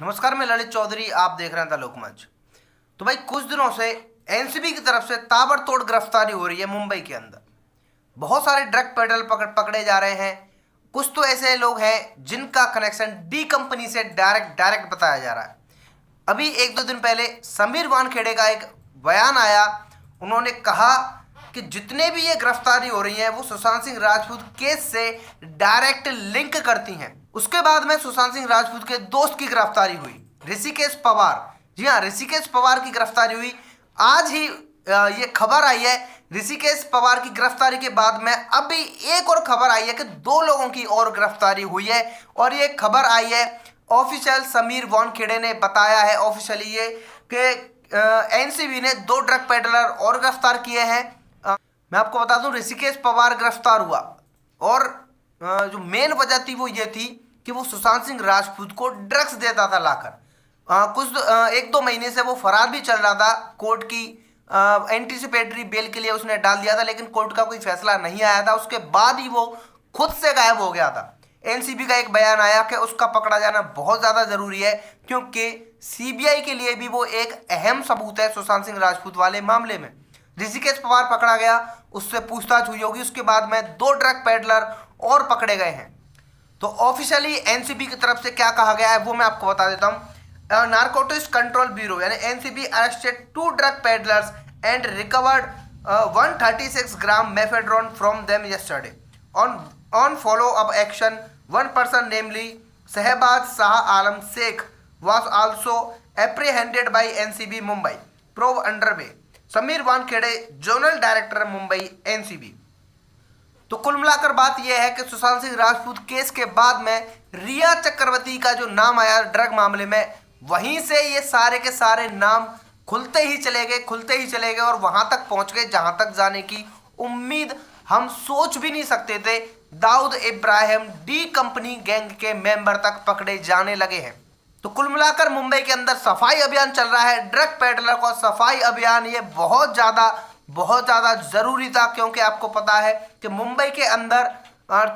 नमस्कार, मैं ललित चौधरी। आप देख रहे हैं द लोकमंच। तो भाई कुछ दिनों से एनसीबी की तरफ से ताबड़तोड़ गिरफ्तारी हो रही है मुंबई के अंदर। बहुत सारे ड्रग पेडल पकड़े जा रहे हैं। कुछ तो ऐसे लोग हैं जिनका कनेक्शन डी कंपनी से डायरेक्ट बताया जा रहा है। अभी एक दो दिन पहले समीर वानखेड़े का एक बयान आया। उन्होंने कहा कि जितने भी ये गिरफ्तारी हो रही है वो सुशांत सिंह राजपूत केस से डायरेक्ट लिंक करती हैं। उसके बाद में सुशांत सिंह राजपूत के दोस्त की गिरफ्तारी हुई, ऋषिकेश पवार। जी हाँ, ऋषिकेश पवार की गिरफ्तारी हुई। आज ही ये खबर आई है। ऋषिकेश पवार की गिरफ्तारी के बाद में अभी एक और खबर आई है कि दो लोगों की और गिरफ्तारी हुई है। और ये खबर आई है ऑफिशियल, समीर वानखेड़े ने बताया है ऑफिशियली ये कि एनसीबी ने दो ड्रग पेडलर और गिरफ्तार किए हैं। मैं आपको बता दूं, ऋषिकेश पवार गिरफ्तार हुआ और जो मेन वजह थी वो ये थी कि वो सुशांत सिंह राजपूत को ड्रग्स देता था लाकर। एक दो महीने से वो फरार भी चल रहा था। कोर्ट की एंटीसिपेटरी बेल के लिए उसने डाल दिया था, लेकिन कोर्ट का कोई फैसला नहीं आया था। उसके बाद ही वो खुद से गायब हो गया था। एनसीबी का एक बयान आया कि उसका पकड़ा जाना बहुत ज़्यादा ज़रूरी है, क्योंकि सीबीआई के लिए भी वो एक अहम सबूत है सुशांत सिंह राजपूत वाले मामले में। ऋषिकेश पवार पकड़ा गया, उससे पूछताछ हुई होगी। उसके बाद में दो ड्रग पेडलर और पकड़े गए हैं। तो ऑफिशियली एनसीबी की तरफ से क्या कहा गया है वो मैं आपको बता देता हूँ। नारकोटिक्स कंट्रोल ब्यूरो यानी NCB arrested two drug peddlers and recovered 136 gram mephedrone from them yesterday on follow up action. One person namely Shahbaz Shah Alam Shaikh was also apprehended by NCB Mumbai. Probe under way. Sameer Wankhede, zonal director Mumbai NCB. तो कुल मिलाकर बात यह है कि Sushant Singh Rajput case के बाद में रिया चक्रवर्ती का जो नाम आया ड्रग मामले में, वहीं से ये सारे के सारे नाम खुलते ही चले गए और वहां तक पहुंच गए जहां तक जाने की उम्मीद हम सोच भी नहीं सकते थे। Dawood Ibrahim D company gang के मेंबर तक पकड़े जाने लगे हैं। तो कुल मिलाकर मुंबई के अंदर सफाई अभियान चल रहा है। ड्रग पेडलर का सफाई अभियान ये बहुत ज़्यादा ज़रूरी था, क्योंकि आपको पता है कि मुंबई के अंदर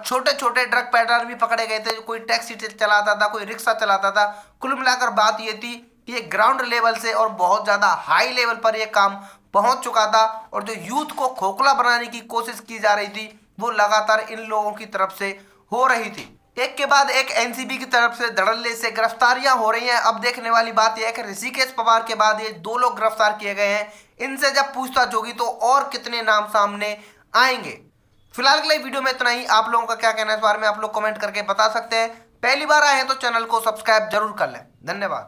छोटे छोटे ड्रग पेडलर भी पकड़े गए थे। कोई टैक्सी चलाता था, कोई रिक्शा चलाता था। कुल मिलाकर बात ये थी कि ये ग्राउंड लेवल से और बहुत ज़्यादा हाई लेवल पर ये काम पहुंच चुका था, और जो यूथ को खोखला बनाने की कोशिश की जा रही थी वो लगातार इन लोगों की तरफ से हो रही थी। एक के बाद एक एनसीबी की तरफ से धड़ल्ले से गिरफ्तारियां हो रही हैं। अब देखने वाली बात यह है कि ऋषिकेश पवार के बाद ये दो लोग गिरफ्तार किए गए हैं। इनसे जब पूछताछ होगी तो और कितने नाम सामने आएंगे। फिलहाल के लिए वीडियो में इतना ही। आप लोगों का क्या कहना है इस बारे में आप लोग कमेंट करके बता सकते हैं। पहली बार आए हैं तो चैनल को सब्सक्राइब जरूर कर लें। धन्यवाद।